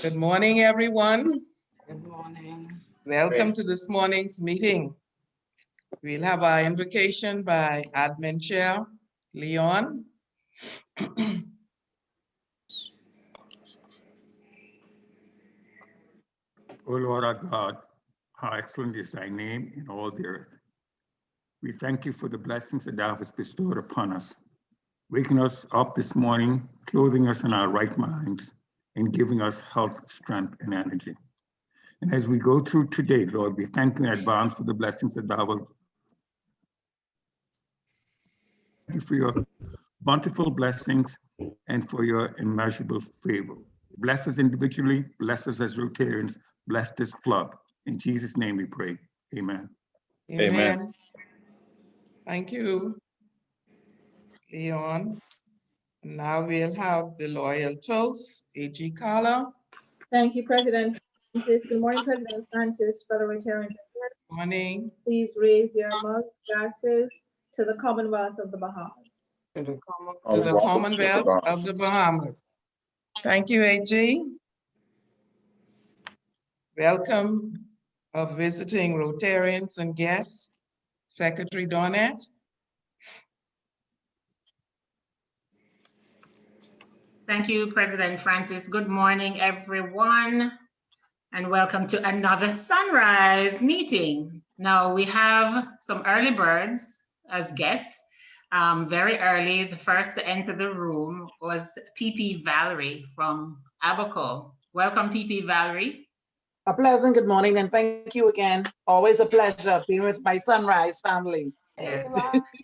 Good morning, everyone. Good morning. Welcome to this morning's meeting. We'll have our invocation by Admin Chair Leon. O Lord our God, how excellent is thy name in all the earth. We thank you for the blessings that thou hast bestowed upon us, waking us up this morning, clothing us in our right minds, and giving us health, strength, and energy. And as we go through today, Lord, we thank you in advance for the blessings that thou will. Thank you for your bountiful blessings and for your immeasurable favor. Bless us individually, bless us as Rotarians, bless this club. In Jesus' name we pray. Amen. Amen. Thank you, Leon. Now we'll have the loyal toast, A.G. Carla. Thank you, President Francis. Good morning, President Francis, fellow Rotarians. Morning. Please raise your mug glasses to the Commonwealth of the Bahamas. To the Commonwealth of the Bahamas. Thank you, A.G. Welcome of visiting Rotarians and guests, Secretary Donette. Thank you, President Francis. Good morning, everyone, and welcome to another sunrise meeting. Now, we have some early birds as guests. Very early, the first to enter the room was PP Valerie from Abaco. Welcome, PP Valerie. A pleasant good morning and thank you again. Always a pleasure being with my Sunrise family. Yes,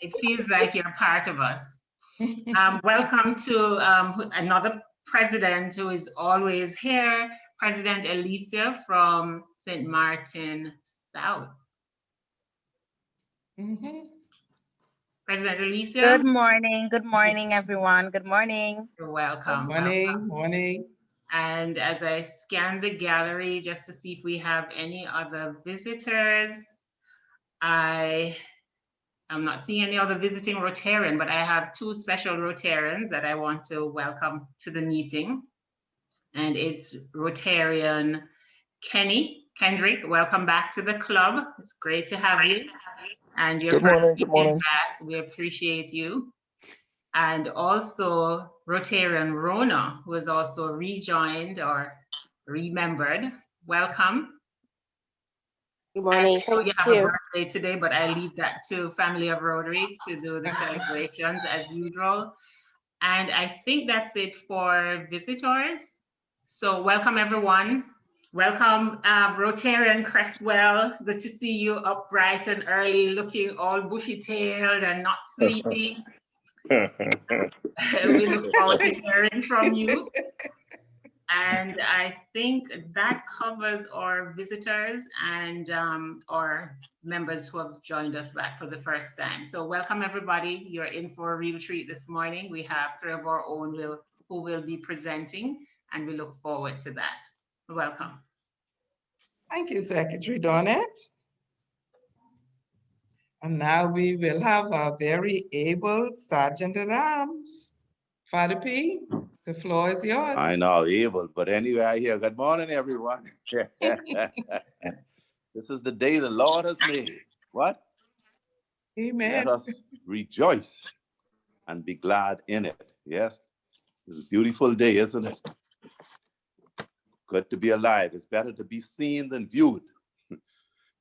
it feels like you're part of us. Welcome to another president who is always here, President Alicia from St. Martin South. President Alicia. Good morning, everyone. Good morning. You're welcome. Morning. And as I scan the gallery just to see if we have any other visitors, I am not seeing any other visiting Rotarian, but I have two special Rotarians that I want to welcome to the meeting. And it's Rotarian Kendrick. Welcome back to the club. It's great to have you. And your good morning. back. We appreciate you. And also Rotarian Rona, who is also rejoined or remembered. Welcome. Good morning. I know you have a birthday today, but I leave that to Family of Rotary to do the celebrations as usual. And I think that's it for visitors. So welcome, everyone. Welcome, Rotarian Crestwell. Good to see you up bright and early, looking all bushy-tailed and not sleepy. We look forward to hearing from you. And I think that covers our visitors and our members who have joined us back for the first time. So welcome, everybody. You're in for a real treat this morning. We have three of our own who will be presenting, and we look forward to that. Welcome. Thank you, Secretary Donette. And now we will have our very able Sergeant at Arms, Father P. The floor is yours. I know, able, but anyway, I hear, good morning, everyone. This is the day the Lord has made. What? Amen. Let us rejoice and be glad in it. Yes, it's a beautiful day, isn't it? Good to be alive. It's better to be seen than viewed,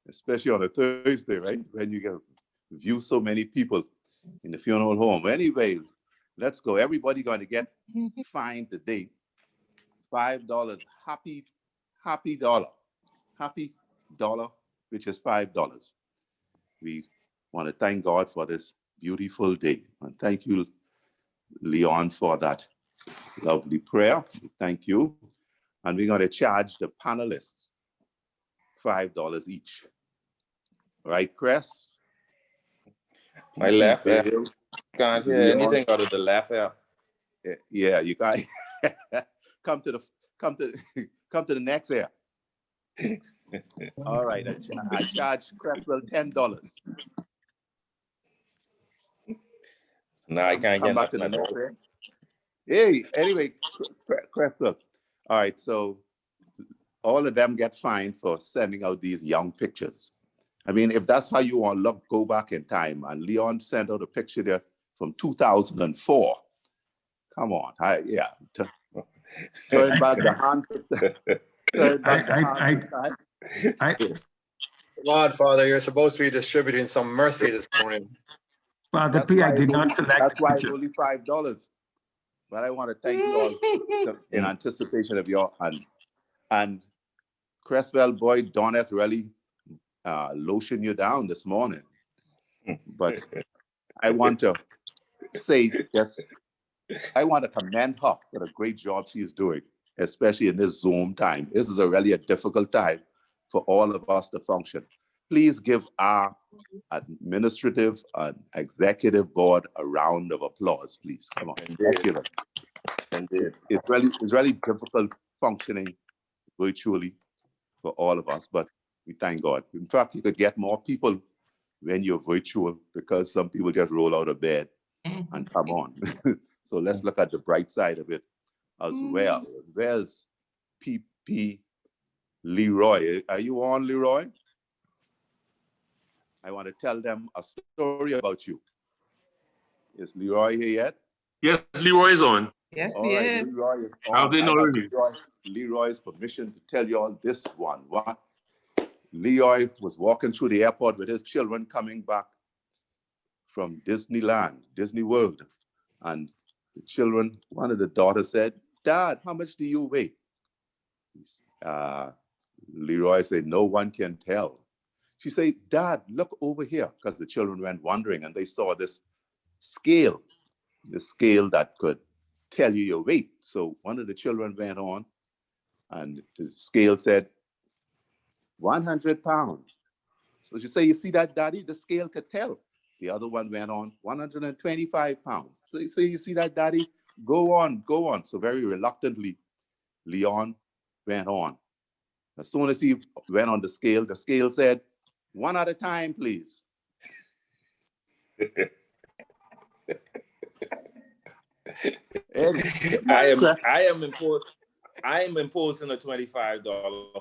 especially on a Thursday, right? When you can view so many people in the funeral home. Anyway, let's go. Everybody going to get fined today. $5. Happy dollar, which is $5. We want to thank God for this beautiful day. And thank you, Leon, for that lovely prayer. Thank you. And we're going to charge the panelists $5 each. Right, Chris? My left ear. Can't hear anything out of the left ear. Yeah, you got come to the next ear. All right, I charge Cresswell $10. No, I can't come get back to the next ear. Hey, anyway, Cresswell. All right, so all of them get fined for sending out these young pictures. I mean, if that's how you want to look, go back in time. And Leon sent out a picture there from 2004. Come on, turn back the hand. Turn back the hand. Come on, Father, you're supposed to be distributing some mercy this morning. Father P, I did not select That's the why it's picture. only $5. But I want to thank you all in anticipation of your and Cresswell, boy, Doneth really lotion you down this morning. But I want to say, yes, I want to commend her for the great job she's doing, especially in this Zoom time. This is really a difficult time for all of us to function. Please give our administrative and executive board a round of applause, please. Come on. It's really difficult functioning virtually for all of us, but we thank God. In fact, you could get more people when you're virtual because some people just roll out of bed and come on. So let's look at the bright side of it as well. Where's PP Leroy? Are you on, Leroy? I want to tell them a story about you. Is Leroy here yet? Yes, Leroy is on. Yes, All he right, is. Leroy is on. I've been I have already. Leroy's permission to tell you all this one. Leroy was walking through the airport with his children coming back from Disneyland, Disney World. And the children, one of the daughters said, "Dad, how much do you weigh?" Leroy said, "No one can tell." She said, "Dad, look over here," because the children went wandering and they saw this scale, the scale that could tell you your weight. So one of the children went on and the scale said 100 pounds. So she said, "You see that, Daddy? The scale could tell." The other one went on 125 pounds. So you say, "You see that, Daddy? Go on, go on." So very reluctantly, Leon went on. As soon as he went on the scale said, "One at a time, please." I am imposing a $25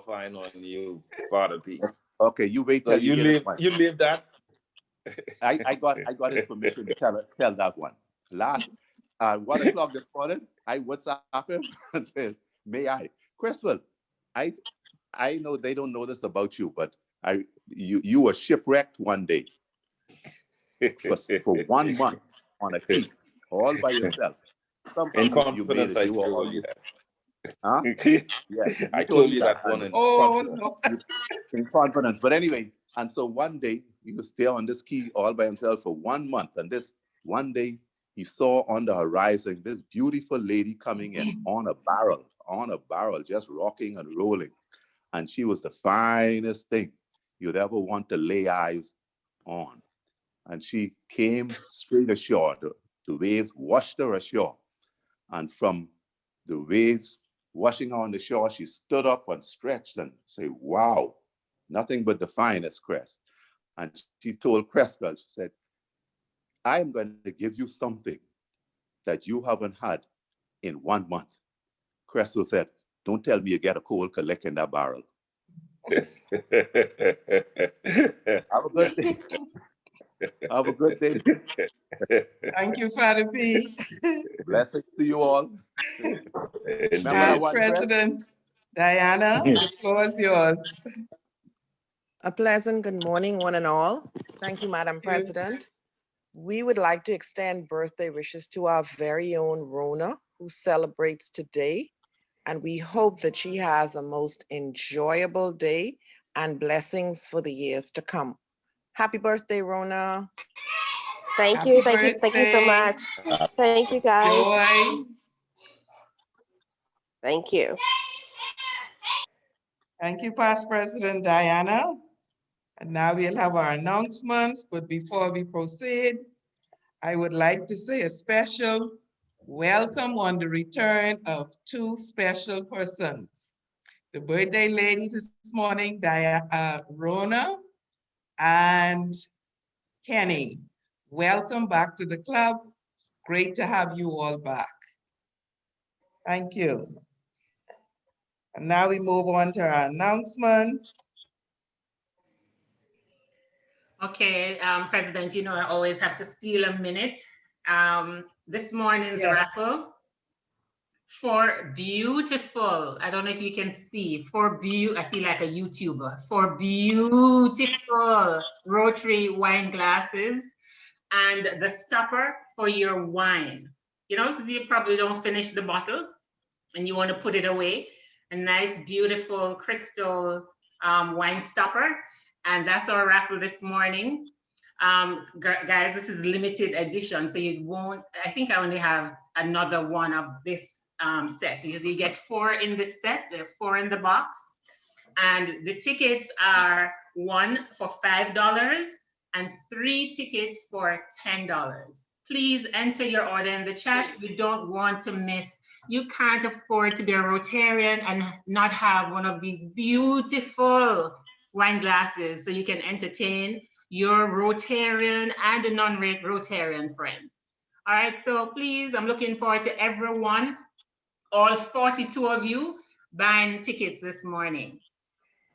fine on you, Father P. Okay, you wait till So you leave that. I got his permission to tell that one. Last 1 o'clock this morning, I WhatsApp him and said, "May I?" Cresswell, I know they don't know this about you, but you were shipwrecked one day for 1 month on a key, all by yourself. In Somehow you made confidence, it. I You were told on. you that. Huh? Yeah, I told you that one in confidence. No. In confidence. But anyway, and so one day he was there on this key all by himself for 1 month. And this one day he saw on the horizon this beautiful lady coming in on a barrel, just rocking and rolling. And she was the finest thing you'd ever want to lay eyes on. And she came straight ashore. The waves washed her ashore. And from the waves washing her on the shore, she stood up and stretched and said, "Wow, nothing but the finest, Cress." And she told Cresswell, she said, "I'm going to give you something that you haven't had in 1 month." Cresswell said, "Don't tell me you get a cold collect in that barrel." Have a good day. Have a good day. Thank you, Father P. Blessings to you all. Remember that Vice one, Cress? President Diana, the floor is yours. A pleasant good morning, one and all. Thank you, Madam President. We would like to extend birthday wishes to our very own Rona, who celebrates today. And we hope that she has a most enjoyable day and blessings for the years to come. Happy birthday, Rona. Thank Happy you so much. Thank you, guys. Joy. Thank you. Thank you, Past President Diana. And now we'll have our announcements, but before we proceed, I would like to say a special welcome on the return of two special persons. The birthday lady this morning, Rona and Kenny. Welcome back to the club. It's great to have you all back. Thank you. And now we move on to our announcements. Okay, President, you know, I always have to steal a minute. This morning's Yes. raffle for beautiful, I don't know if you can see, I feel like a YouTuber, for beautiful Rotary wine glasses and the stopper for your wine. You know, because you probably don't finish the bottle and you want to put it away. A nice, beautiful crystal wine stopper. And that's our raffle this morning. Guys, this is limited edition, so you won't, I think I only have another one of this set. You get 4 in this set, there are 4 in the box. And the tickets are 1 for $5 and 3 tickets for $10. Please enter your order in the chat. You don't want to miss. You can't afford to be a Rotarian and not have one of these beautiful wine glasses so you can entertain your Rotarian and the non-Rotarian friends. All right, so please, I'm looking forward to everyone, all 42 of you buying tickets this morning.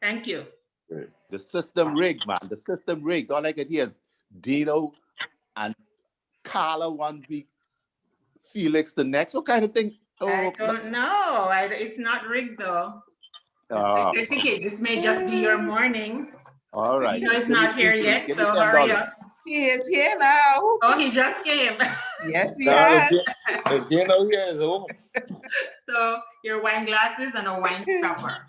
Thank you. The system rigged, man. The system rigged. All I can hear is Dino and Carla one week, Felix the next. What kind of thing? Oh, I don't know. It's not rigged though. Just take your ticket. This may just be your morning. All right. You know, it's not here yet, Give me so $10. hurry up. He is here now. Oh, he just came. Yes, he has. Dino here is over. So your wine glasses and a wine stopper.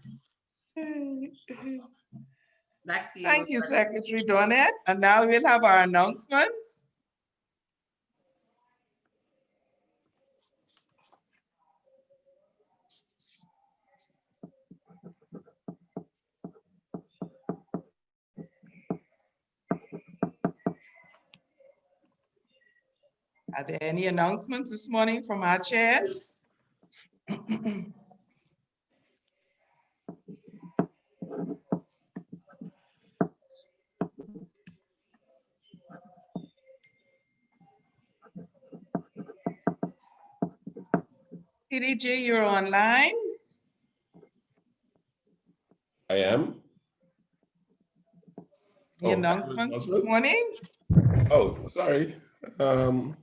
Back to you. Thank you, Secretary Donette. And now we'll have our announcements. Are there any announcements this morning from our chairs? PDG, you're online. I am. The announcements this morning? Oh, sorry. I'm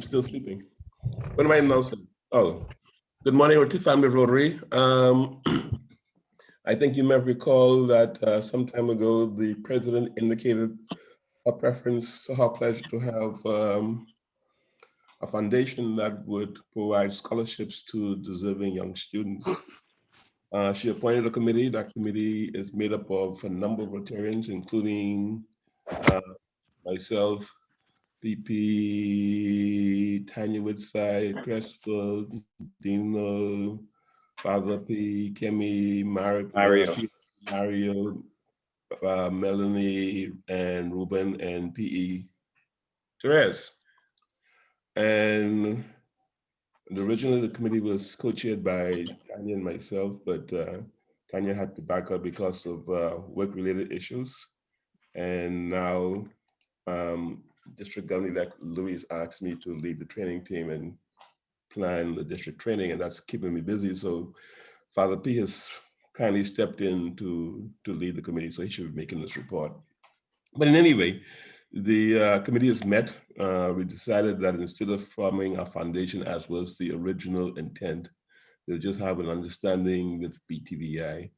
still sleeping. What am I announcing? Oh, good morning, Rotary family of Rotary. I think you may recall that some time ago, the president indicated a preference, her pleasure to have a foundation that would provide scholarships to deserving young students. She appointed a committee. That committee is made up of a number of Rotarians, including myself, VP Tanya Woodside, Crestwell, Dino, Father P, Kemi, Mario, Melanie, and Ruben, and PE Therese. And originally the committee was co-chaired by Tanya and myself, but Tanya had to back up because of work-related issues. And now District Governor-elect Louis asked me to lead the training team and plan the district training, and that's keeping me busy. So Father P has kindly stepped in to lead the committee, so he should be making this report. But in any way, the committee has met. We decided that instead of forming a foundation as was the original intent, we'll just have an understanding with BTVI,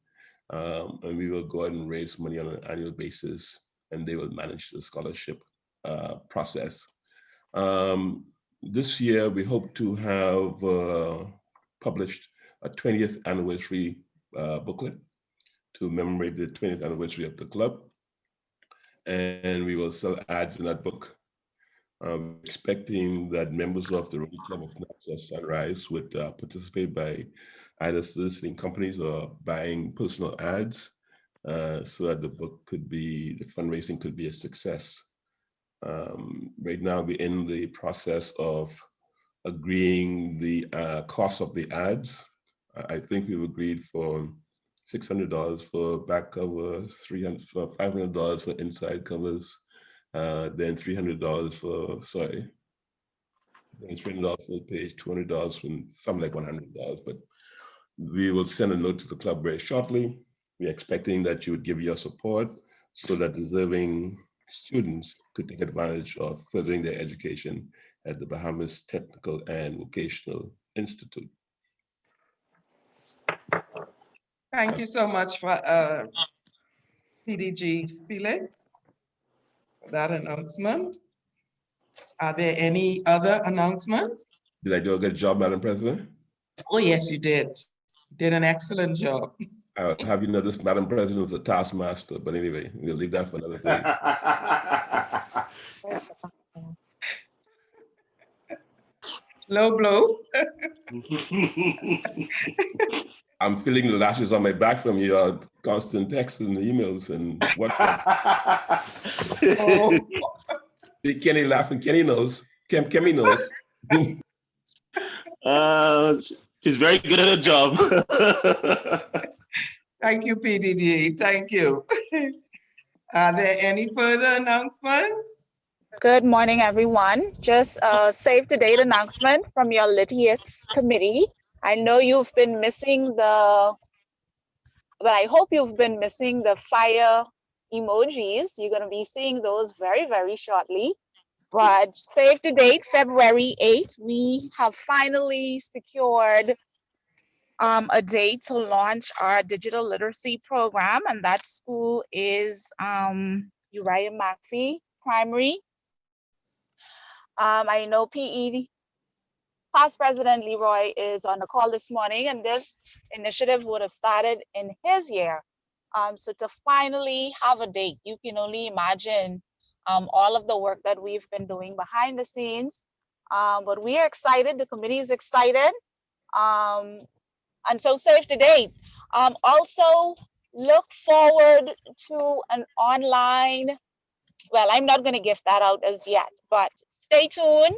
and we will go ahead and raise money on an annual basis, and they will manage the scholarship process. This year, we hope to have published a 20th anniversary booklet to commemorate the 20th anniversary of the club. And we will sell ads in that book. Expecting that members of the Rotary Club of Nassau Sunrise would participate by either soliciting companies or buying personal ads so that the book could be, the fundraising could be a success. Right now, we're in the process of agreeing the cost of the ads. I think we've agreed for $600 for back cover, $500 for inside covers, then $300 for, sorry, then $300 for the page, $200 for something like $100. But we will send a note to the club very shortly. We're expecting that you would give your support so that deserving students could take advantage of furthering their education at the Bahamas Technical and Vocational Institute. Thank you so much for PDG Felix for that announcement. Are there any other announcements? Did I do a good job, Madam President? Oh, yes, you did. You did an excellent job. I'll have you know this, Madam President, is a taskmaster, but anyway, we'll leave that for another day. Low blow. I'm feeling the lashes on my back from your constant texts and emails and WhatsApp. Oh. Kenny laughing. Kenny knows. Kemi knows. She's very good at her job. Thank you, PDG. Thank you. Are there any further announcements? Good morning, everyone. Just a save the date announcement from your Litius committee. I know you've been missing I hope you've been missing the fire emojis. You're going to be seeing those very, very shortly. But save the date, February 8th, we have finally secured a date to launch our digital literacy program, and that school is Uriah McPhee Primary. I know PE past President Leroy is on the call this morning, and this initiative would have started in his year. So to finally have a date, you can only imagine all of the work that we've been doing behind the scenes. But we are excited, the committee is excited. And so save the date. Also look forward to an online, well, I'm not going to give that out as yet, but stay tuned.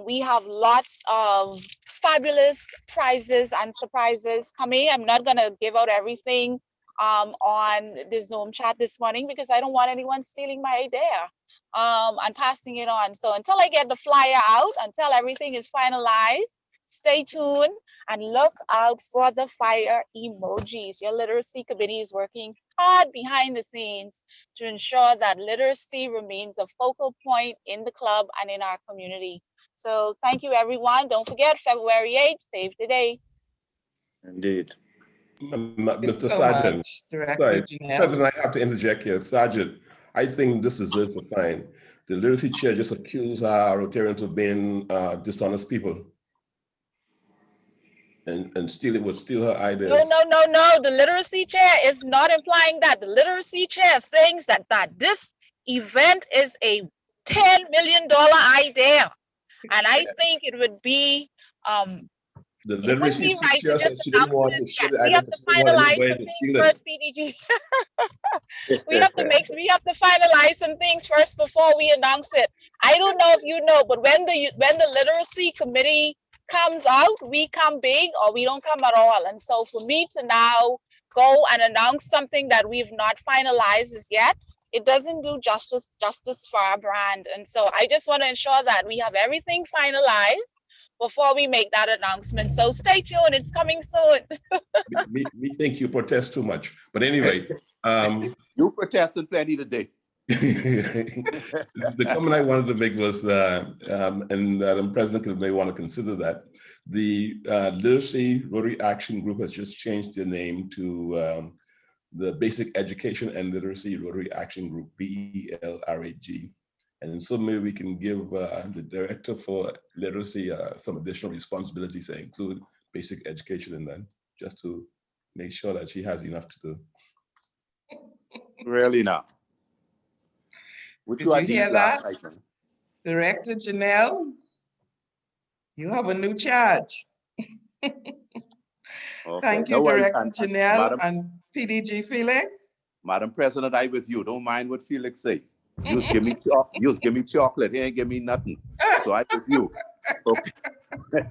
We have lots of fabulous prizes and surprises coming. I'm not going to give out everything on the Zoom chat this morning because I don't want anyone stealing my idea and passing it on. So until I get the flyer out, until everything is finalized, stay tuned and look out for the fire emojis. Your literacy committee is working hard behind the scenes to ensure that literacy remains a focal point in the club and in our community. So thank you, everyone. Don't forget, February 8th, save the day. Indeed. Mr. So Sergeant, much, Director sorry, Janelle. President, I have to interject here. Sergeant, I think this deserves a fine. The literacy chair just accused our Rotarians of being dishonest people. And would steal her ideas. No. The literacy chair is not implying that. The literacy chair is saying that this event is a $10 million idea. And I think it would be the literacy right chair said she didn't want to share the we have to finalize some things steal first, PDG. we have to finalize some things first before we announce it. I don't know if you know, but when the literacy committee comes out, we come big or we don't come at all. And so for me to now go and announce something that we've not finalized as yet, it doesn't do justice for our brand. And so I just want to ensure that we have everything finalized before we make that announcement. So stay tuned, it's coming soon. we think you protest too much. But anyway. You protested plenty today. The comment I wanted to make was, and the President may want to consider that, the Literacy Rotary Action Group has just changed their name to the Basic Education and Literacy Rotary Action Group, BELRAG. And so maybe we can give the Director for Literacy some additional responsibilities that include basic education in that, just to make sure that she has enough to do. Really now. Did you hear that? Director Janelle, you have a new charge. Thank you, Director Janelle and PDG Felix. Madam President, I with you. Don't mind what Felix say. You give me chocolate. He ain't give me nothing. So I with you. Okay.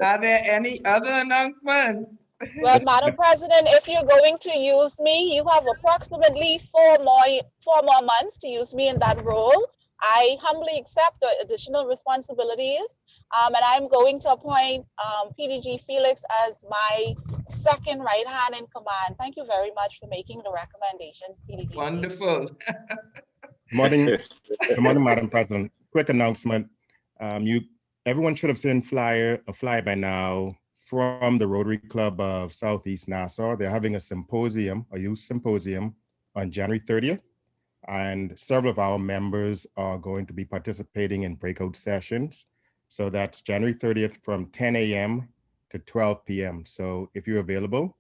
Are there any other announcements? Well, Madam President, if you're going to use me, you have approximately four more months to use me in that role. I humbly accept the additional responsibilities, And I'm going to appoint PDG Felix as my second right hand in command. Thank you very much for making the recommendation, PDG. Wonderful. Morning, good morning, Madam President. Quick announcement. Everyone should have seen a flyer by now from the Rotary Club of Southeast Nassau. They're having a symposium, a youth symposium on January 30th. And several of our members are going to be participating in breakout sessions. So that's January 30th from 10 a.m. to 12 p.m. So if you're available,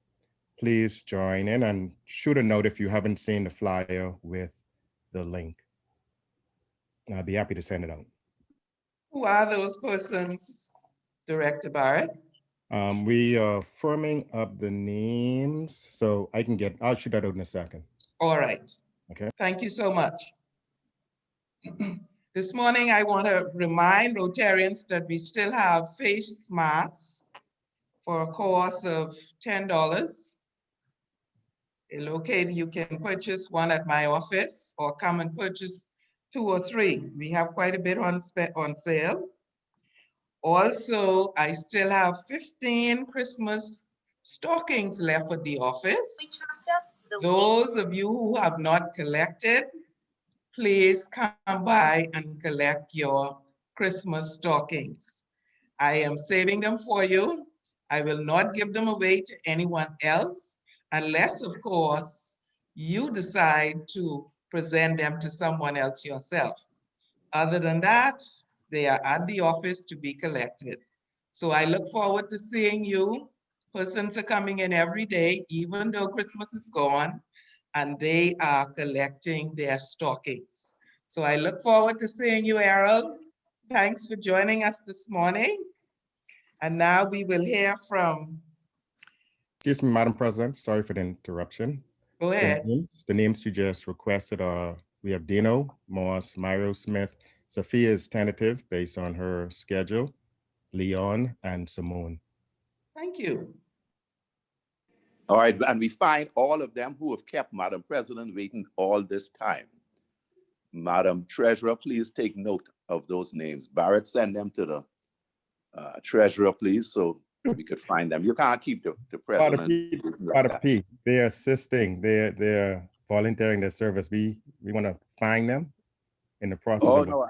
please join in and shoot a note if you haven't seen the flyer with the link. I'll be happy to send it out. Who are those persons, Director Barrett? We are firming up the names, so I'll shoot that out in a second. All right. Okay. Thank you so much. This morning, I want to remind Rotarians that we still have face masks for a cost of $10. They're located, you can purchase one at my office or come and purchase 2 or 3. We have quite a bit on sale. Also, I still have 15 Christmas stockings left at the office. Those of you who have not collected, please come by and collect your Christmas stockings. I am saving them for you. I will not give them away to anyone else unless, of course, you decide to present them to someone else yourself. Other than that, they are at the office to be collected. So I look forward to seeing you. Persons are coming in every day, even though Christmas is gone, and they are collecting their stockings. So I look forward to seeing you, Errol. Thanks for joining us this morning. And now we will hear from... Excuse me, Madam President, sorry for the interruption. Go ahead. The names you just requested are, we have Dino, Moss, Myro Smith. Sophia is tentative based on her schedule, Leon, and Simone. Thank you. All right, and we find all of them who have kept Madam President waiting all this time. Madam Treasurer, please take note of those names. Barrett, send them to the Treasurer, please, so we could find them. You can't keep the President. They're assisting, they're volunteering their service. We want to find them in the process. Oh, no,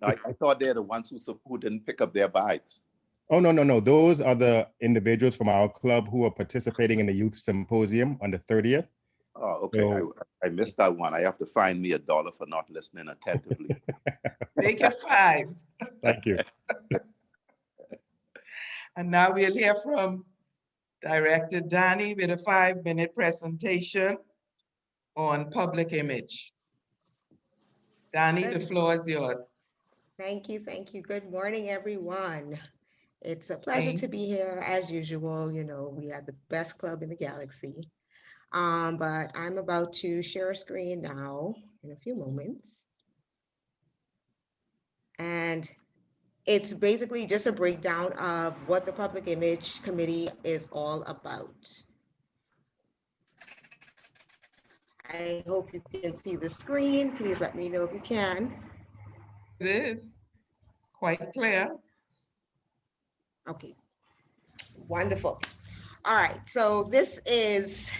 I thought they're the ones who didn't pick up their bags. Oh, no. Those are the individuals from our club who are participating in the youth symposium on the 30th. Oh, okay. So, I missed that one. I have to find me $1 for not listening attentively. Make it 5. Thank you. And now we'll hear from Director Danny with a 5-minute presentation on public image. Danny, the floor is yours. Thank you. Good morning, everyone. It's a pleasure to be here as usual. You know, we are the best club in the galaxy. But I'm about to share a screen now in a few moments. And it's basically just a breakdown of what the Public Image Committee is all about. I hope you can see the screen. Please let me know if you can. It is quite clear. Okay, wonderful. All right, so this is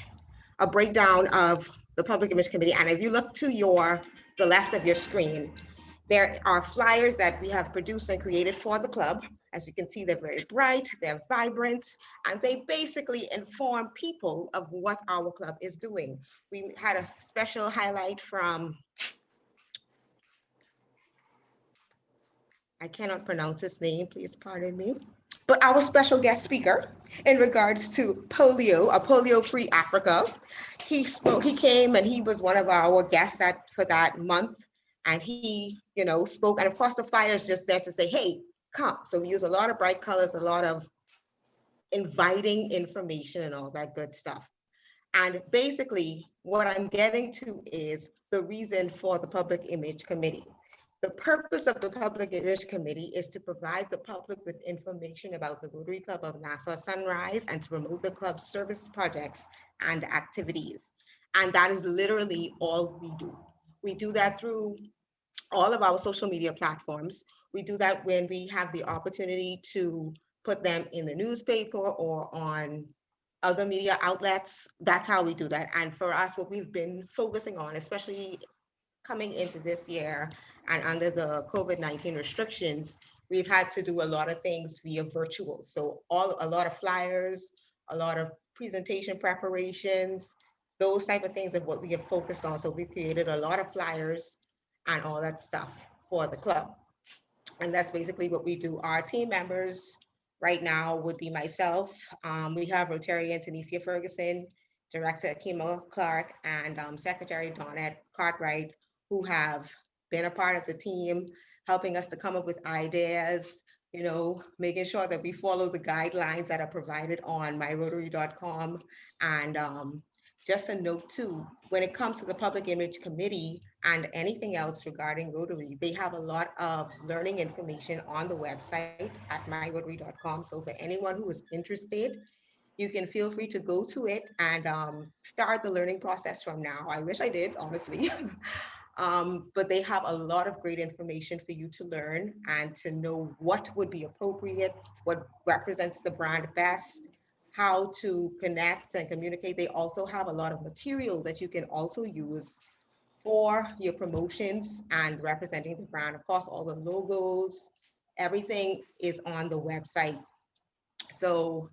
a breakdown of the Public Image Committee. And if you look to the left of your screen, there are flyers that we have produced and created for the club. As you can see, they're very bright, they're vibrant, and they basically inform people of what our club is doing. We had a special highlight from, I cannot pronounce his name, please pardon me, but our special guest speaker in regards to polio, a polio-free Africa. He came and he was one of our guests for that month. And he, spoke, and of course the flyer is just there to say, hey, come. So we use a lot of bright colors, a lot of inviting information and all that good stuff. And basically what I'm getting to is the reason for the Public Image Committee. The purpose of the Public Image Committee is to provide the public with information about the Rotary Club of Nassau Sunrise and to promote the club's service projects and activities. And that is literally all we do. We do that through all of our social media platforms. We do that when we have the opportunity to put them in the newspaper or on other media outlets. That's how we do that. And for us, what we've been focusing on, especially coming into this year and under the COVID-19 restrictions, we've had to do a lot of things via virtual. So a lot of flyers, a lot of presentation preparations, those type of things are what we have focused on. So we've created a lot of flyers and all that stuff for the club. And that's basically what we do. Our team members right now would be myself. We have Rotarian Tanisha Ferguson, Director Akima Clark, and Secretary Donette Cartwright, who have been a part of the team, helping us to come up with ideas, you know, making sure that we follow the guidelines that are provided on myrotary.com. And just a note too, when it comes to the Public Image Committee and anything else regarding Rotary, they have a lot of learning information on the website at myrotary.com. So for anyone who is interested, you can feel free to go to it and start the learning process from now. I wish I did, honestly. But they have a lot of great information for you to learn and to know what would be appropriate, what represents the brand best, how to connect and communicate. They also have a lot of material that you can also use for your promotions and representing the brand. Of course, all the logos, everything is on the website. So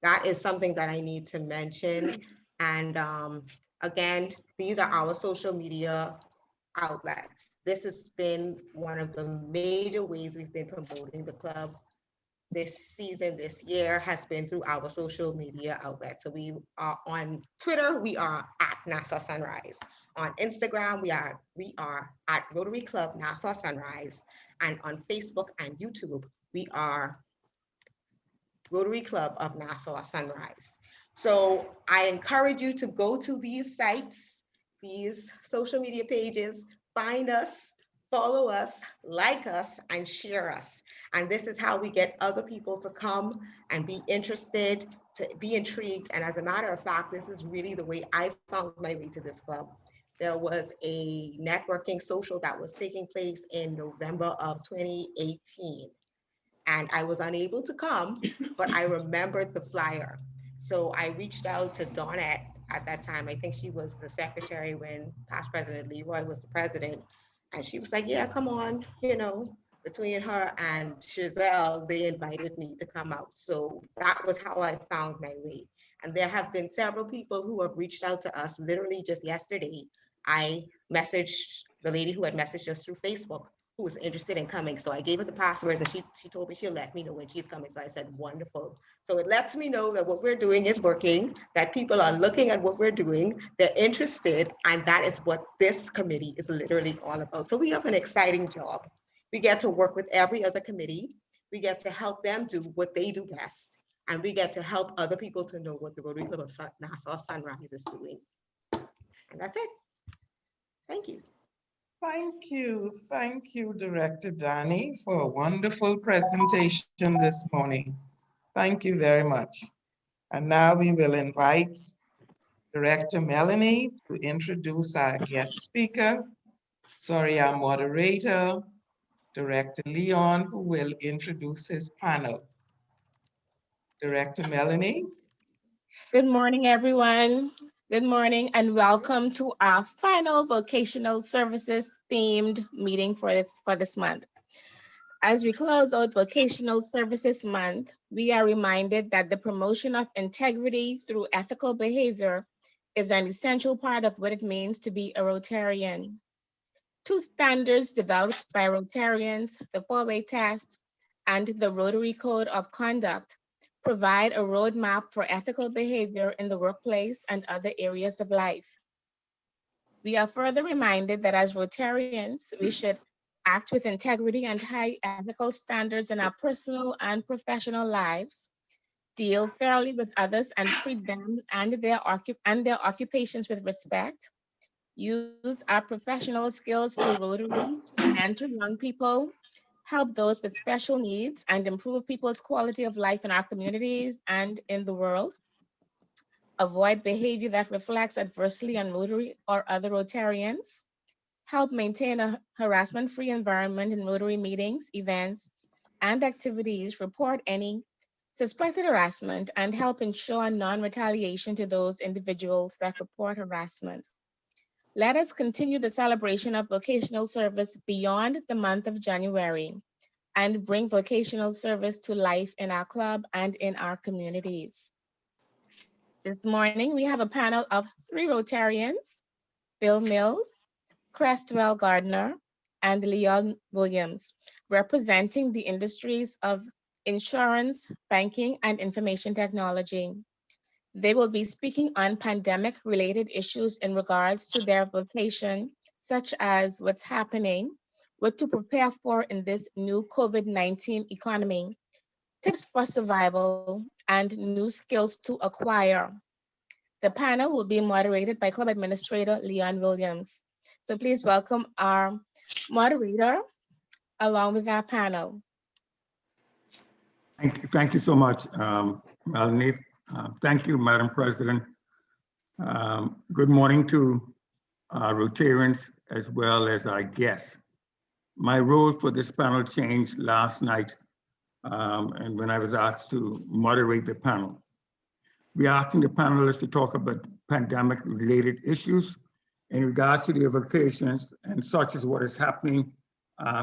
that is something that I need to mention. And again, these are our social media outlets. This has been one of the major ways we've been promoting the club this season, this year, has been through our social media outlets. So we are on Twitter, we are at Nassau Sunrise. On Instagram, we are at Rotary Club Nassau Sunrise. And on Facebook and YouTube, we are Rotary Club of Nassau Sunrise. So I encourage you to go to these sites, these social media pages, find us, follow us, like us, and share us. And this is how we get other people to come and be interested, to be intrigued. And as a matter of fact, this is really the way I found my way to this club. There was a networking social that was taking place in November of 2018. And I was unable to come, but I remembered the flyer. So I reached out to Donette at that time. I think she was the secretary when past President Leroy was the president. And she was like, yeah, come on, you know, between her and Chazelle, they invited me to come out. So that was how I found my way. And there have been several people who have reached out to us literally just yesterday. I messaged the lady who had messaged us through Facebook, who was interested in coming. So I gave her the passwords and she told me she'll let me know when she's coming. So I said, wonderful. So it lets me know that what we're doing is working, that people are looking at what we're doing, they're interested, and that is what this committee is literally all about. So we have an exciting job. We get to work with every other committee. We get to help them do what they do best. And we get to help other people to know what the Rotary Club of Nassau Sunrise is doing. And that's it. Thank you. Thank you, Director Danny, for a wonderful presentation this morning. Thank you very much. And now we will invite Director Melanie to introduce our guest speaker. Sorry, our moderator, Director Leon, who will introduce his panel. Director Melanie. Good morning, everyone. Good morning and welcome to our final vocational services themed meeting for this month. As we close out Vocational Services Month, we are reminded that the promotion of integrity through ethical behavior is an essential part of what it means to be a Rotarian. Two standards developed by Rotarians, the 4-way test and the Rotary Code of Conduct, provide a roadmap for ethical behavior in the workplace and other areas of life. We are further reminded that as Rotarians, we should act with integrity and high ethical standards in our personal and professional lives, deal fairly with others and treat them and their occupations with respect, use our professional skills through Rotary to mentor young people, help those with special needs, and improve people's quality of life in our communities and in the world. Avoid behavior that reflects adversely on Rotary or other Rotarians. help maintain a harassment-free environment in Rotary meetings, events, and activities, report any suspected harassment, and help ensure non-retaliation to those individuals that report harassment. Let us continue the celebration of vocational service beyond the month of January and bring vocational service to life in our club and in our communities. This morning, we have a panel of 3 Rotarians, Bill Mills, Crestwell Gardner, and Leon Williams, representing the industries of insurance, banking, and information technology. They will be speaking on pandemic-related issues in regards to their vocation, such as what's happening, what to prepare for in this new COVID-19 economy, tips for survival, and new skills to acquire. The panel will be moderated by Club Administrator Leon Williams. So please welcome our moderator along with our panel. Thank you so much, Melanie. Thank you, Madam President. Good morning to Rotarians as well as our guests. My role for this panel changed last night and when I was asked to moderate the panel. We are asking the panelists to talk about pandemic-related issues in regards to their vocations and such as what is happening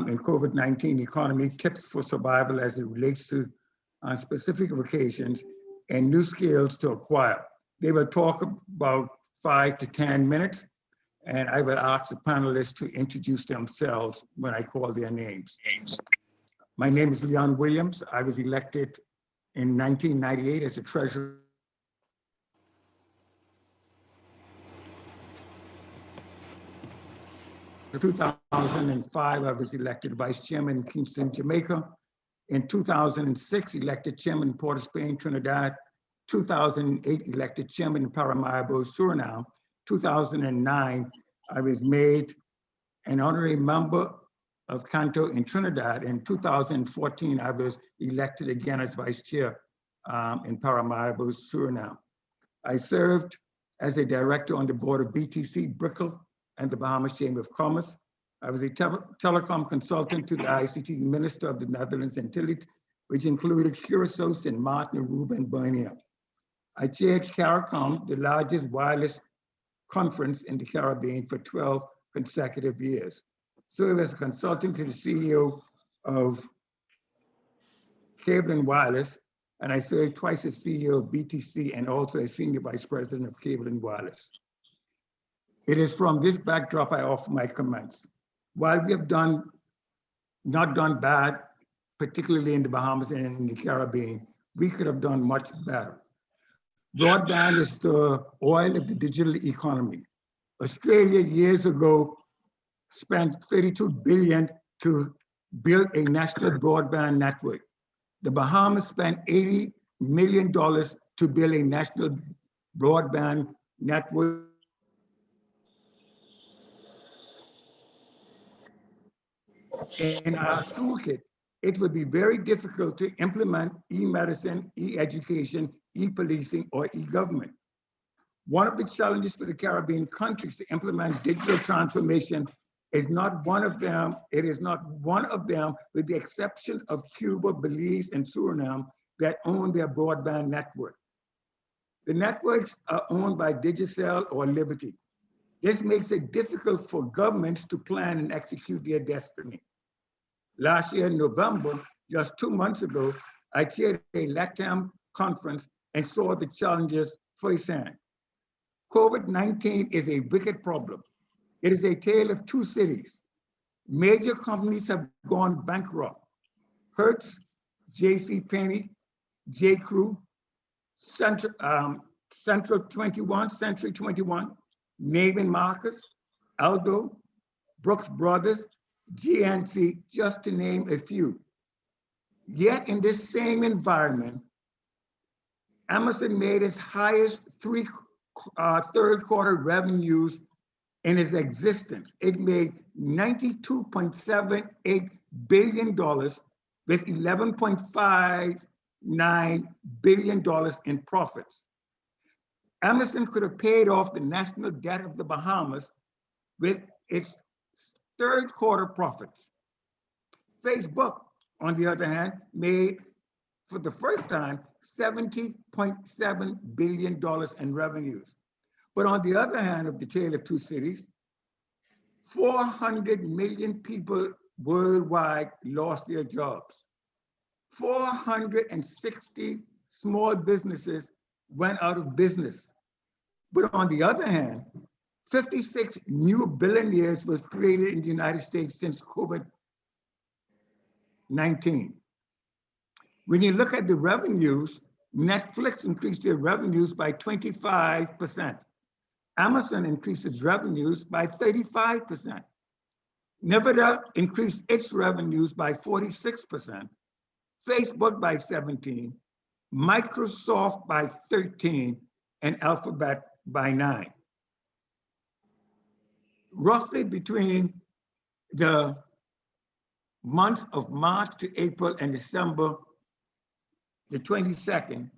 in COVID-19 economy, tips for survival as it relates to specific vocations and new skills to acquire. They will talk about 5 to 10 minutes, and I will ask the panelists to introduce themselves when I call their names. My name is Leon Williams. I was elected in 1998 as the treasurer. In 2005, I was elected vice chairman in Kingston, Jamaica. In 2006, elected chairman in Port of Spain, Trinidad. 2008, elected chairman in Paramaribo, Suriname. 2009, I was made an honorary member of Canto in Trinidad. In 2014, I was elected again as vice chair in Paramaribo, Suriname. I served as a director on the board of BTC, Brickell, and the Bahamas Chamber of Commerce. I was a telecom consultant to the ICT Minister of the Netherlands Antilles, which included Curacao, St. Martin, Aruba, and Borneo. I chaired CARICOM, the largest wireless conference in the Caribbean, for 12 consecutive years. Served as a consultant to the CEO of Cable and Wireless, and I served twice as CEO of BTC and also as Senior Vice President of Cable and Wireless. It is from this backdrop I offer my comments. While we have not done bad, particularly in the Bahamas and in the Caribbean, we could have done much better. Broadband is the oil of the digital economy. Australia years ago spent $32 billion to build a national broadband network. The Bahamas spent $80 million to build a national broadband network. In our toolkit, it would be very difficult to implement e-medicine, e-education, e-policing, or e-government. One of the challenges for the Caribbean countries to implement digital transformation is not one of them, it is not one of them, with the exception of Cuba, Belize, and Suriname, that own their broadband network. The networks are owned by Digicel or Liberty. This makes it difficult for governments to plan and execute their destiny. Last year in November, just 2 months ago, I chaired a LATAM conference and saw the challenges firsthand. COVID-19 is a wicked problem. It is a tale of 2 cities. Major companies have gone bankrupt. Hertz, JCPenney, J.Crew, Century 21, Neiman Marcus, Aldo, Brooks Brothers, GNC, just to name a few. Yet in this same environment, Amazon made its highest third quarter revenues in its existence. It made $92.78 billion with $11.59 billion in profits. Amazon could have paid off the national debt of the Bahamas with its third quarter profits. Facebook, on the other hand, made for the first time $70.7 billion in revenues. But on the other hand of the tale of two cities, 400 million people worldwide lost their jobs. 460 small businesses went out of business. But on the other hand, 56 new billionaires was created in the United States since COVID-19. When you look at the revenues, Netflix increased their revenues by 25%. Amazon increased its revenues by 35%. Nevada increased its revenues by 46%. Facebook by 17%, Microsoft by 13%, and Alphabet by 9%. Roughly between the months of March to April and December the 22nd,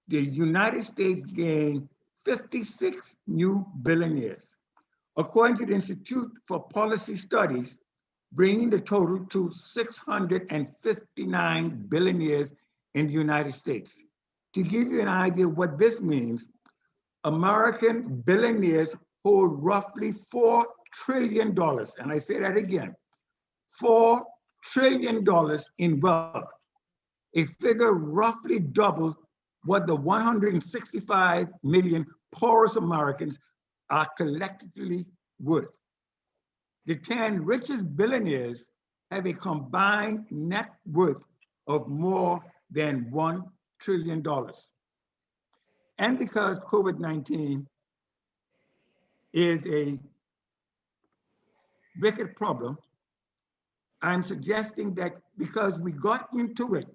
the United States gained 56 new billionaires. According to the Institute for Policy Studies, bringing the total to 659 billionaires in the United States. To give you an idea of what this means, American billionaires hold roughly $4 trillion, and I say that again, $4 trillion in wealth, a figure roughly double what the 165 million poorest Americans are collectively worth. The 10 richest billionaires have a combined net worth of more than $1 trillion. And because COVID-19 is a wicked problem, I'm suggesting that because we got into it,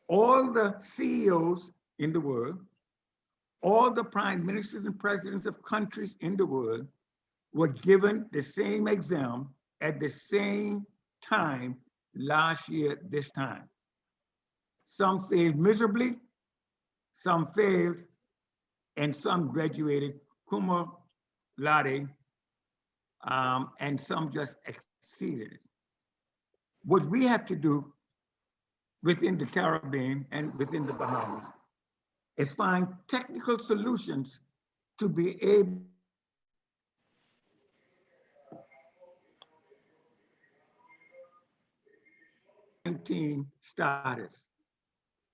all the CEOs in the world, all the prime ministers and presidents of countries in the world were given the same exam at the same time last year, this time. Some failed miserably, some failed, and some graduated cum laude, and some just exceeded it. What we have to do within the Caribbean and within the Bahamas is find technical solutions to be able status.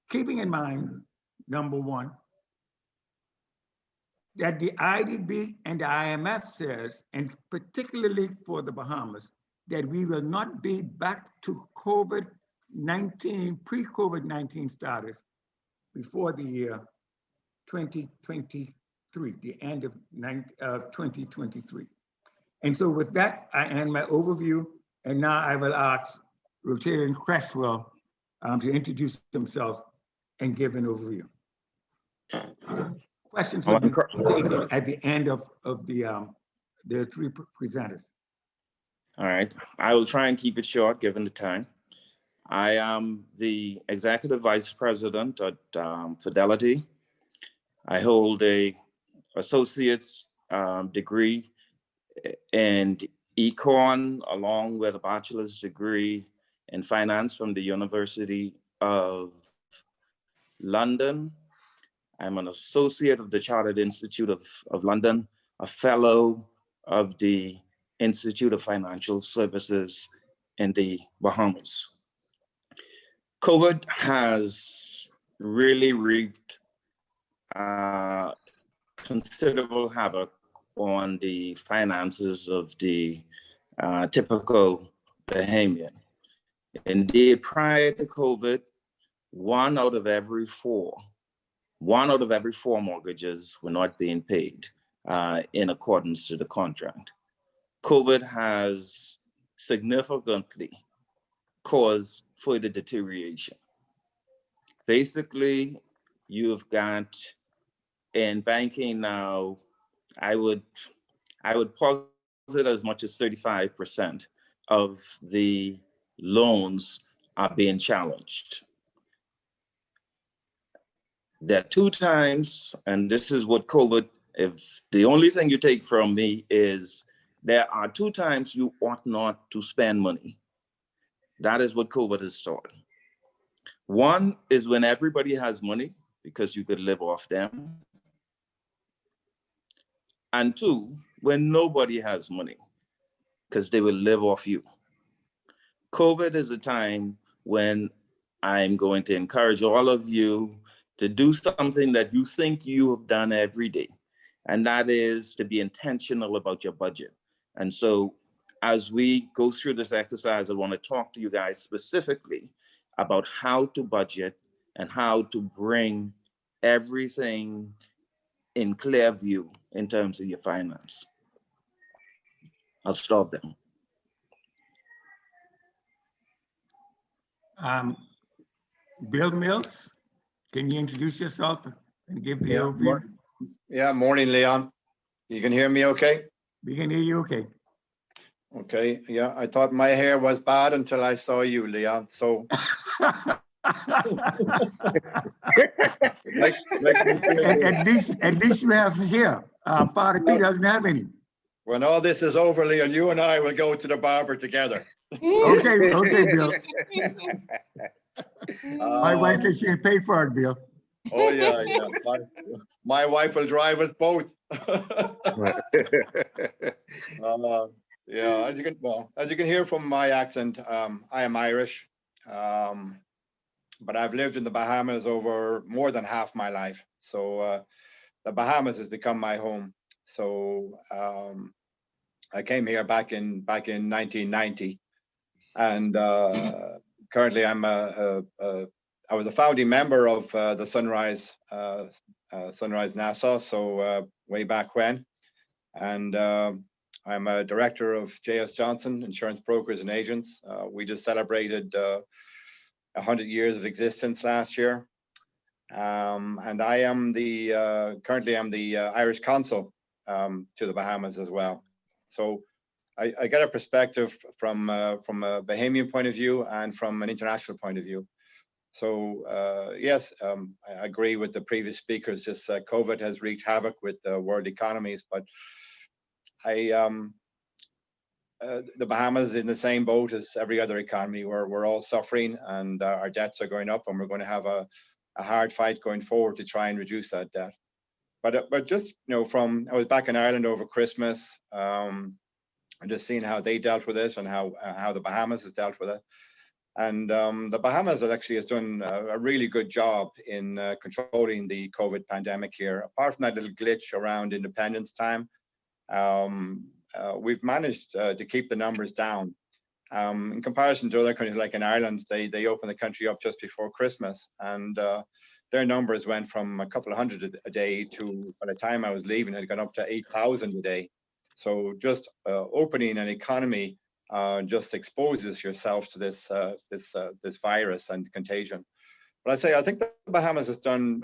Keeping in mind, number one, that the IDB and the IMF says, and particularly for the Bahamas, that we will not be back to COVID-19, pre-COVID-19 status before the year 2023, the end of 2023. And so with that, I end my overview, and now I will ask Rotarian Cresswell to introduce himself and give an overview. Questions will be taken at the end of the three presenters. All right, I will try and keep it short given the time. I am the Executive Vice President at Fidelity. I hold a associate's degree in econ along with a bachelor's degree in finance from the University of London. I'm an associate of the Chartered Institute of London, a fellow of the Institute of Financial Services in the Bahamas. COVID has really wreaked considerable havoc on the finances of the typical Bahamian. Indeed, prior to COVID, one out of every four mortgages were not being paid in accordance to the contract. COVID has significantly caused further deterioration. Basically, you've got in banking now, I would posit as much as 35% of the loans are being challenged. There are two times, and this is what COVID, if the only thing you take from me is There are 2 times you ought not to spend money. That is what COVID has taught. One is when everybody has money because you could live off them. And 2, when nobody has money because they will live off you. COVID is a time when I'm going to encourage all of you to do something that you think you have done every day. And that is to be intentional about your budget. And so as we go through this exercise, I want to talk to you guys specifically about how to budget and how to bring everything in clear view in terms of your finance. I'll stop there. Bill Mills, can you introduce yourself and give the overview? Morning, Leon. You can hear me okay? We can hear you okay. Okay, yeah, I thought my hair was bad until I saw you, Leon, so. At least you have hair. Father P doesn't have any. When all this is over, Leon, you and I will go to the barber together. Okay, Bill. My wife said she'd pay for it, Bill. Oh, yeah. My wife will drive us both. Yeah, as you can hear from my accent, I am Irish, but I've lived in the Bahamas over more than half my life. So the Bahamas has become my home. So I came here back in 1990, and currently I was a founding member of the Sunrise Nassau, so way back when, and I'm a director of J.S. Johnson Insurance Brokers and Agents. We just celebrated 100 years of existence last year, and I am currently I'm the Irish consul to the Bahamas as well. So I get a perspective from a Bahamian point of view and from an international point of view. So yes, I agree with the previous speakers. Just COVID has wreaked havoc with the world economies, but the Bahamas is in the same boat as every other economy, where we're all suffering and our debts are going up, and we're going to have a hard fight going forward to try and reduce that debt. But just, I was back in Ireland over Christmas, and just seeing how they dealt with it and how the Bahamas has dealt with it. And the Bahamas actually has done a really good job in controlling the COVID pandemic here. Apart from that little glitch around Independence time, we've managed to keep the numbers down. In comparison to other countries like in Ireland, they opened the country up just before Christmas, and their numbers went from a couple of hundred a day to, by the time I was leaving, it had gone up to 8,000 a day. So just opening an economy just exposes yourself to this virus and contagion. But I think the Bahamas has done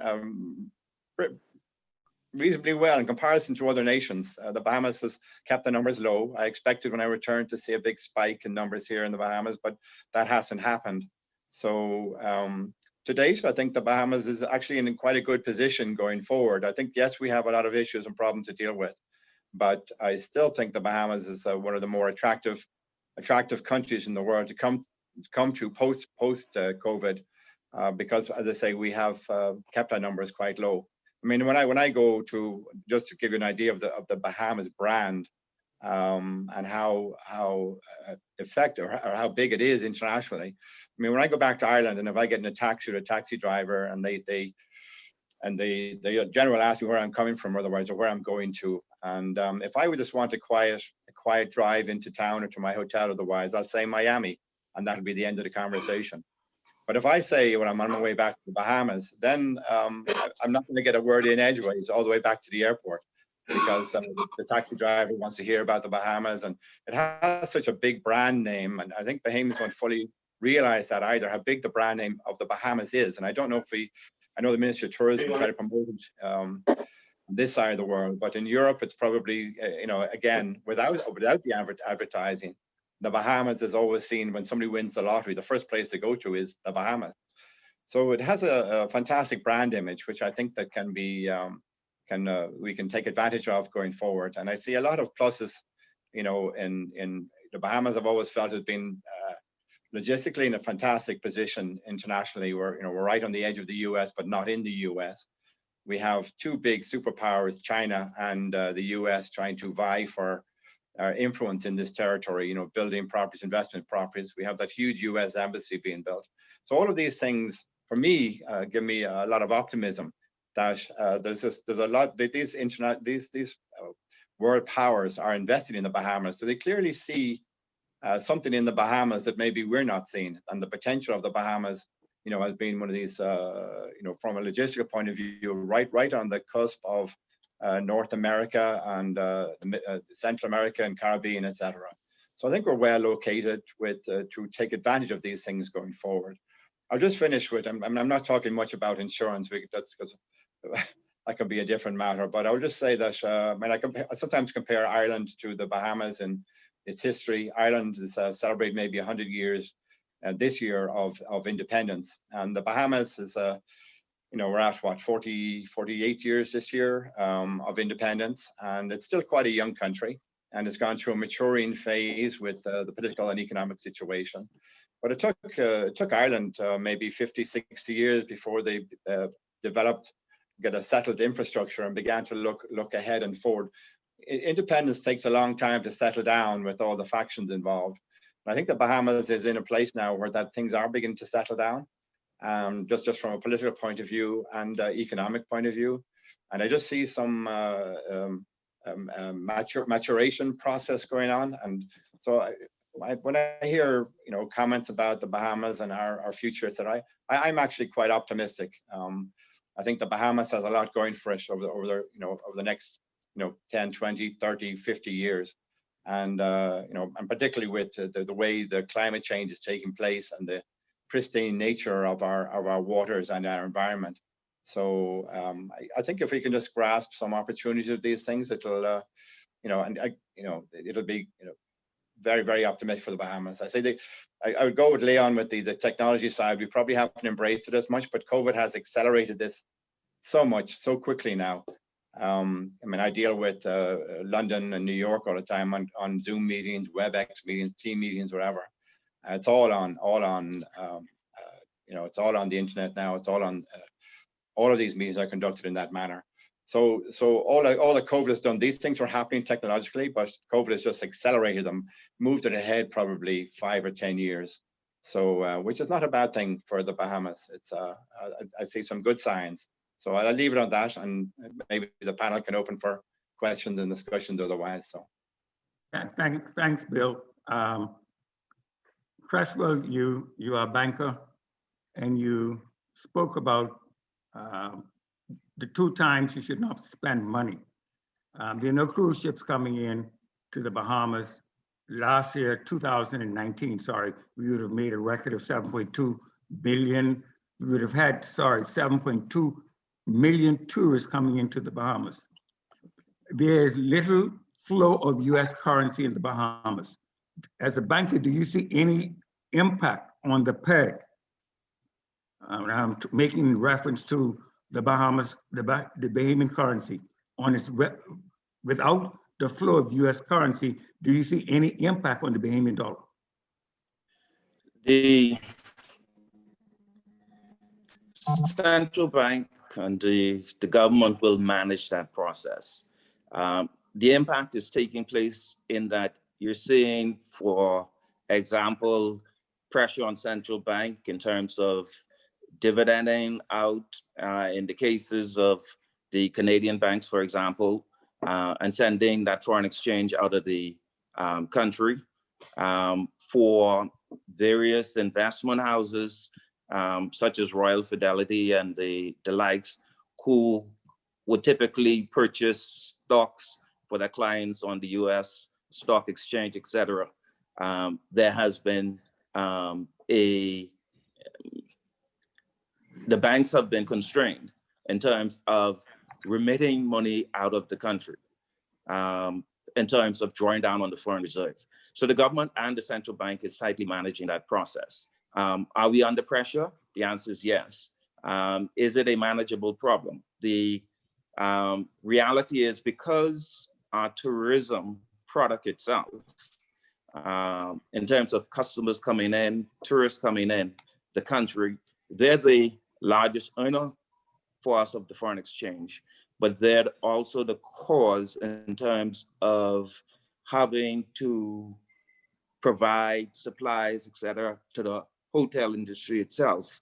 reasonably well in comparison to other nations. The Bahamas has kept the numbers low. I expected when I returned to see a big spike in numbers here in the Bahamas, but that hasn't happened. So to date, I think the Bahamas is actually in quite a good position going forward. I think, yes, we have a lot of issues and problems to deal with, but I still think the Bahamas is one of the more attractive countries in the world to come to post COVID, because, as I say, we have kept our numbers quite low. I mean, when I go to, just to give you an idea of the Bahamas brand, and how effective or how big it is internationally. I mean, when I go back to Ireland, and if I get in a taxi with a taxi driver, and they generally ask me where I'm coming from, otherwise, or where I'm going to, and if I would just want a quiet drive into town or to my hotel, otherwise, I'll say Miami, and that'll be the end of the conversation. But if I say when I'm on my way back to the Bahamas, then I'm not going to get a word in edgeways all the way back to the airport, because the taxi driver wants to hear about the Bahamas, and it has such a big brand name. And I think Bahamians won't fully realize that either, how big the brand name of the Bahamas is. And I don't know if I know the Ministry of Tourism try to promote it on this side of the world, but in Europe, it's probably, again, without the advertising, the Bahamas is always seen, when somebody wins the lottery, the first place they go to is the Bahamas. So it has a fantastic brand image, which I think that can be, we can take advantage of going forward. And I see a lot of pluses you know, in the Bahamas, I've always felt has been logistically in a fantastic position internationally. We're, you know, we're right on the edge of the US, but not in the US. We have two big superpowers, China and the US, trying to vie for influence in this territory, you know, building properties, investment properties. We have that huge US embassy being built. So all of these things, for me, give me a lot of optimism that there's a lot that these world powers are invested in the Bahamas. So they clearly see something in the Bahamas that maybe we're not seeing, and the potential of the Bahamas, you know, has been one of these, you know, from a logistical point of view, right on the cusp of North America and Central America and Caribbean, etc. So I think we're well located with to take advantage of these things going forward. I'll just finish with, I'm not talking much about insurance, that's because that could be a different matter, but I'll just say that, I mean, I sometimes compare Ireland to the Bahamas in its history. Ireland is celebrating maybe 100 years this year of independence, and the Bahamas is, you know, we're at what, 48 years this year of independence, and it's still quite a young country, and it's gone through a maturing phase with the political and economic situation. But it took Ireland maybe 50, 60 years before they developed, get a settled infrastructure and began to look ahead and forward. Independence takes a long time to settle down with all the factions involved. And I think the Bahamas is in a place now where that things are beginning to settle down, just from a political point of view and economic point of view. And I just see some maturation process going on. And so when I hear, you know, comments about the Bahamas and our future, I'm actually quite optimistic. I think the Bahamas has a lot going for it over the next, you know, 10, 20, 30, 50 years. And, you know, and particularly with the way the climate change is taking place and the pristine nature of our waters and our environment. So I think if we can just grasp some opportunities of these things, it'll, you know, and it'll be, you know, very, very optimistic for the Bahamas. I say I would go with Leon with the technology side. We probably haven't embraced it as much, but COVID has accelerated this so much, so quickly now. I mean, I deal with London and New York all the time on Zoom meetings, WebEx meetings, team meetings, whatever. It's all on, you know, it's all on the internet now. It's all on, all of these meetings are conducted in that manner. So all that COVID has done, these things were happening technologically, but COVID has just accelerated them, moved it ahead probably 5 or 10 years. So, which is not a bad thing for the Bahamas. It's, I see some good signs. So I'll leave it on that, and maybe the panel can open for questions and discussions otherwise. So. Thanks, Bill. Cresswell, you are a banker, and you spoke about the 2 times you should not spend money. There are no cruise ships coming in to the Bahamas. Last year, 2019, sorry, we would have made a record of 7.2 billion. We would have had, 7.2 million tourists coming into the Bahamas. There's little flow of US currency in the Bahamas. As a banker, do you see any impact on the peg? I'm making reference to the Bahamas, the Bahamian currency on its, without the flow of US currency, do you see any impact on the Bahamian dollar? The central bank and the government will manage that process. The impact is taking place in that you're seeing, for example, pressure on central bank in terms of dividending out in the cases of the Canadian banks, for example, and sending that foreign exchange out of the country. For various investment houses, such as Royal Fidelity and the likes, who would typically purchase stocks for their clients on the US stock exchange, etc. There has been the banks have been constrained in terms of remitting money out of the country, in terms of drawing down on the foreign reserve. So the government and the central bank is tightly managing that process. Are we under pressure? The answer is yes. Is it a manageable problem? The reality is, because our tourism product itself, in terms of customers coming in, tourists coming in the country, they're the largest earner for us of the foreign exchange, but they're also the cause in terms of having to provide supplies, et cetera, to the hotel industry itself.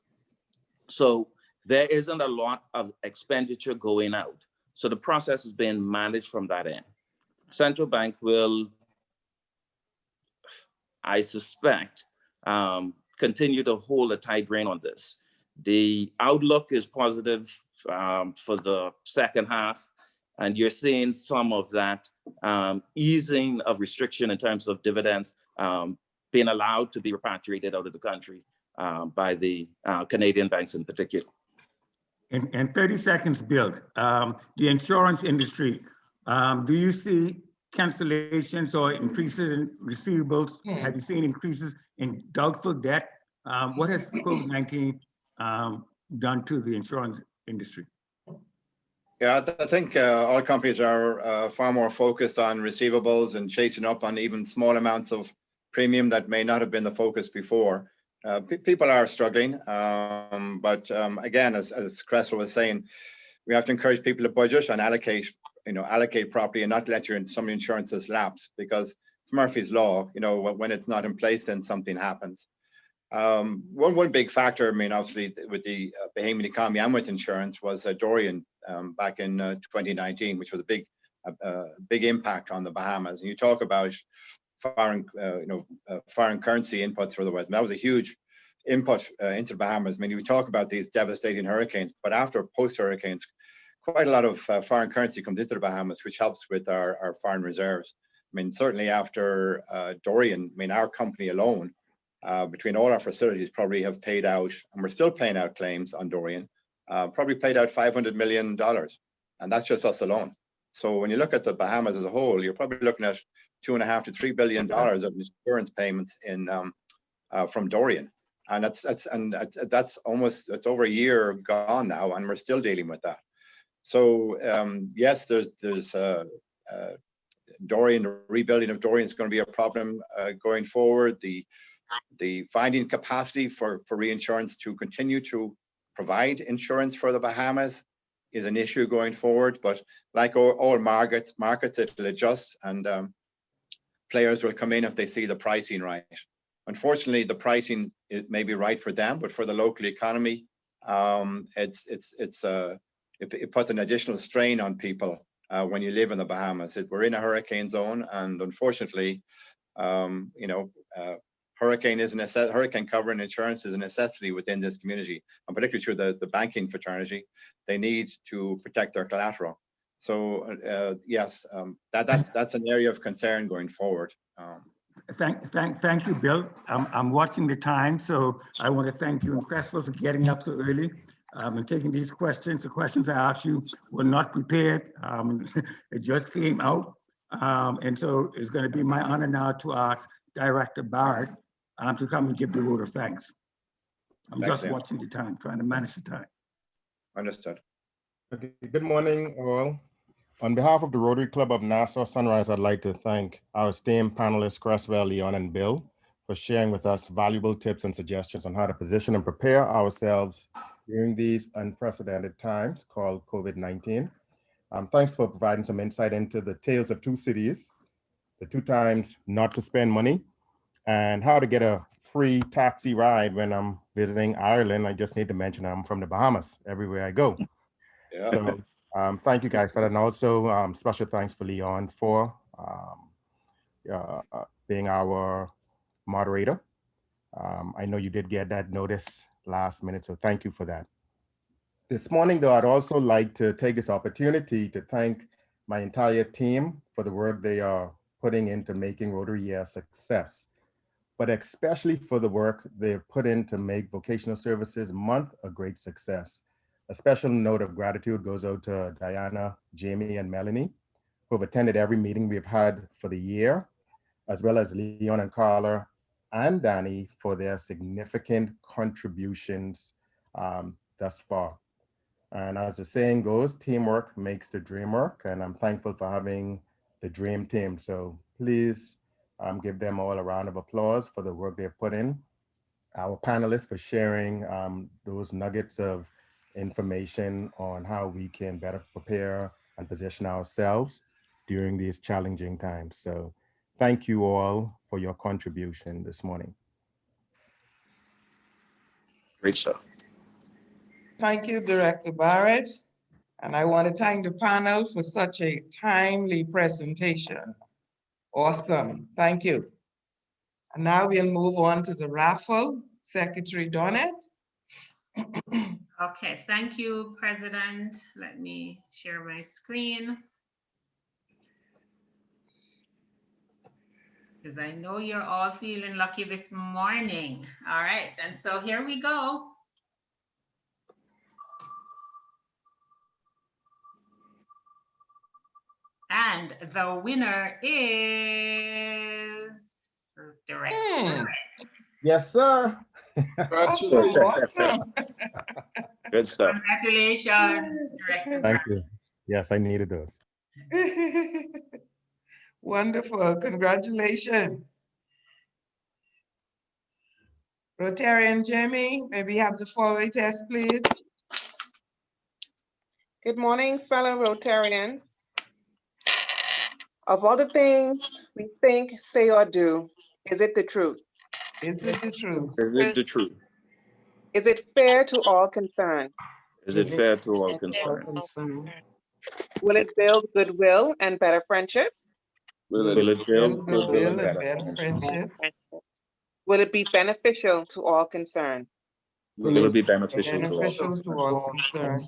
So there isn't a lot of expenditure going out. So the process is being managed from that end. Central bank will, I suspect, continue to hold a tight rein on this. The outlook is positive for the second half, and you're seeing some of that easing of restriction in terms of dividends being allowed to be repatriated out of the country by the Canadian banks in particular. In 30 seconds, Bill, the insurance industry, do you see cancellations or increases in receivables? Have you seen increases in doubtful debt? What has COVID-19 done to the insurance industry? Yeah, I think all companies are far more focused on receivables and chasing up on even small amounts of premium that may not have been the focus before. People are struggling, but again, as Cresswell was saying, we have to encourage people to budget and allocate properly and not let some insurances lapse, because it's Murphy's Law. When it's not in place, then something happens. One big factor, I mean, obviously with the Bahamian economy and with insurance, was Dorian back in 2019, which was a big impact on the Bahamas. And you talk about foreign currency inputs for the West. And that was a huge input into the Bahamas. I mean, we talk about these devastating hurricanes, but after post-hurricanes, quite a lot of foreign currency comes into the Bahamas, which helps with our foreign reserves. I mean, certainly after Dorian, I mean, our company alone, between all our facilities, probably have paid out, and we're still paying out claims on Dorian, probably paid out $500 million. And that's just us alone. So when you look at the Bahamas as a whole, you're probably looking at $2.5 to $3 billion of insurance payments from Dorian, and that's over a year gone now, and we're still dealing with that. So yes, there's Dorian, the rebuilding of Dorian is going to be a problem going forward. The finding capacity for reinsurance to continue to provide insurance for the Bahamas is an issue going forward, but like all markets, it'll adjust, and players will come in if they see the pricing right. Unfortunately, the pricing, it may be right for them, but for the local economy, it puts an additional strain on people when you live in the Bahamas. We're in a hurricane zone, and unfortunately, hurricane cover and insurance is a necessity within this community, and particularly through the banking fraternity. They need to protect their collateral. So yes, that's an area of concern going forward. Thank you, Bill. I'm watching the time, so I want to thank you and Cresswell for getting up so early and taking these questions. The questions I asked you were not prepared. It just came out. And so it's going to be my honor now to ask Director Barrett to come and give the vote of thanks. I'm just watching the time, trying to manage the time. Understood. Okay. Good morning, all. On behalf of the Rotary Club of Nassau Sunrise, I'd like to thank our esteemed panelists, Cresswell, Leon, and Bill, for sharing with us valuable tips and suggestions on how to position and prepare ourselves during these unprecedented times called COVID-19. Thanks for providing some insight into the tales of two cities, the 2 times not to spend money, and how to get a free taxi ride when I'm visiting Ireland. I just need to mention I'm from the Bahamas everywhere I go. Yeah. So thank you guys for that. And also special thanks for Leon for being our moderator. I know you did get that notice last minute, so thank you for that. This morning, though, I'd also like to take this opportunity to thank my entire team for the work they are putting into making Rotary a success, but especially for the work they've put in to make Vocational Services Month a great success. A special note of gratitude goes out to Diana, Jamie, and Melanie, who have attended every meeting we've had for the year, as well as Leon and Carla and Danny for their significant contributions thus far. And as the saying goes, teamwork makes the dream work, and I'm thankful for having the dream team. So Please give them all a round of applause for the work they've put in. Our panelists for sharing those nuggets of information on how we can better prepare and position ourselves during these challenging times. So thank you all for your contribution this morning. Great stuff. Thank you, Director Barrett. And I want to thank the panel for such a timely presentation. Awesome, thank you. And now we'll move on to the raffle. Secretary Donnet. Okay, thank you, President. Let me share my screen. Because I know you're all feeling lucky this morning. All right, and so here we go. And the winner is Director. Yes, sir. Awesome. Good stuff. Congratulations, Director. Thank you. Yes, I needed those. Wonderful, congratulations. Rotarian Jamie, may we have the four-way test, please? Good morning, fellow Rotarians. Of all the things we think, say, or do, is it the truth? Is it the truth? Is it the truth? Is it fair to all concerned? Is it fair to all concerned? Will it build goodwill and better friendships? Will it build goodwill and and better better friendship? Will it be beneficial to all concerned? Will it be beneficial to all Beneficial concerned? to all concerned.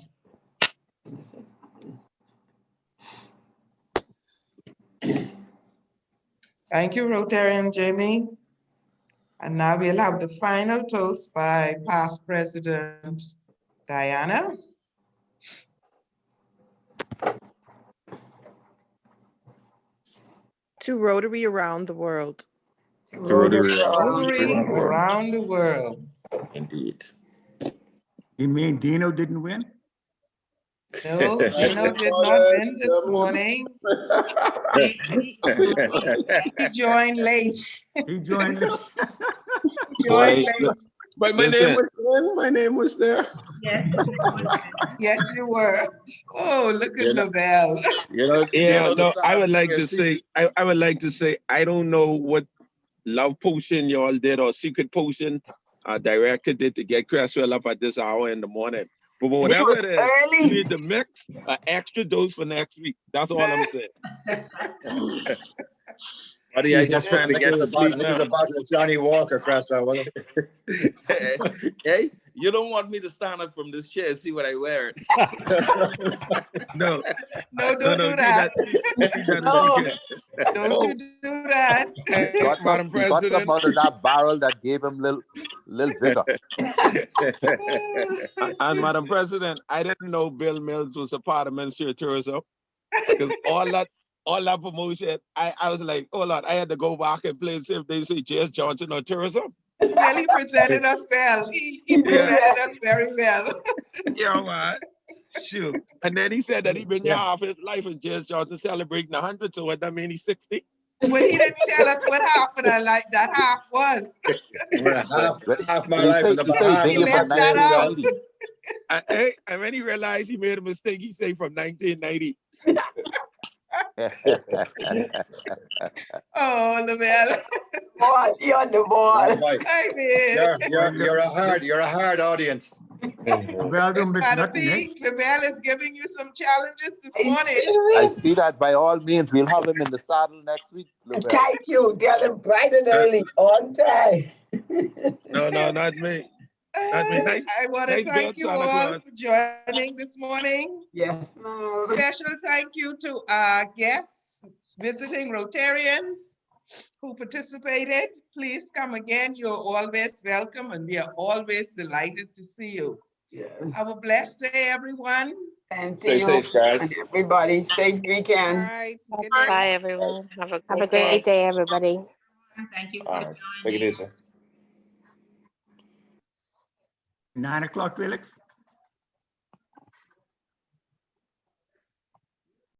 Thank you, Rotarian Jamie. And now we'll have the final toast by past President Diana. To Rotary around the world. Rotary around the world. Indeed. You mean Dino didn't win? No, Dino did not win this morning. He joined late. He joined late. He joined late. But my name was there. My name was there. Yes. Yes, you were. Oh, look at Lavelle. Yeah, no, I would like to say, I would like to say, I don't know what love potion y'all did or secret potion directed it to get Cresswell up at this hour in the morning. But whatever it is, you need to mix an extra dose for next week. That's all I'm saying. Buddy, I just trying to get to sleep I think now. it's about Johnny Walker, Cresswell, wasn't it? Hey, you don't want me to stand up from this chair and see what I wear. No, don't do that. Don't you do that. He got some out of that barrel that gave him little vigor. And Madam President, I didn't know Bill Mills was a part of Ministry of Tourism because all that promotion, I was like, oh Lord, I had to go back and play and see if they say J.S. Johnson or tourism. Well, he presented us well. He presented us very well. Yeah, man. Shoot. And then he said that he'd been here half his life and J.S. Johnson celebrating 100, so what that mean he's 60? But he didn't tell us what half of that half was. Half my life in the Bahamas. He left that out. And when he realized he made a mistake, he said from 1990. Oh, Lavelle. You're the ball. Hi, man. You're a hard audience. Lavelle is giving you some challenges this morning. I see that. By all means, we'll have him in the saddle next week. Lavelle. Thank you. Tell him bright and early, on time. No, not me. I want to thank you all for joining this morning. Yes, ma'am. Special thank you to our guests, visiting Rotarians who participated. Please come again. You're always welcome, and we are always delighted to see you. Yes. Have a blessed day, everyone. And Stay safe, guys. Everybody, safe weekend. All right. Bye, everyone. Have a great day, everybody. Thank you All for right. Take it easy. 9 o'clock, Felix.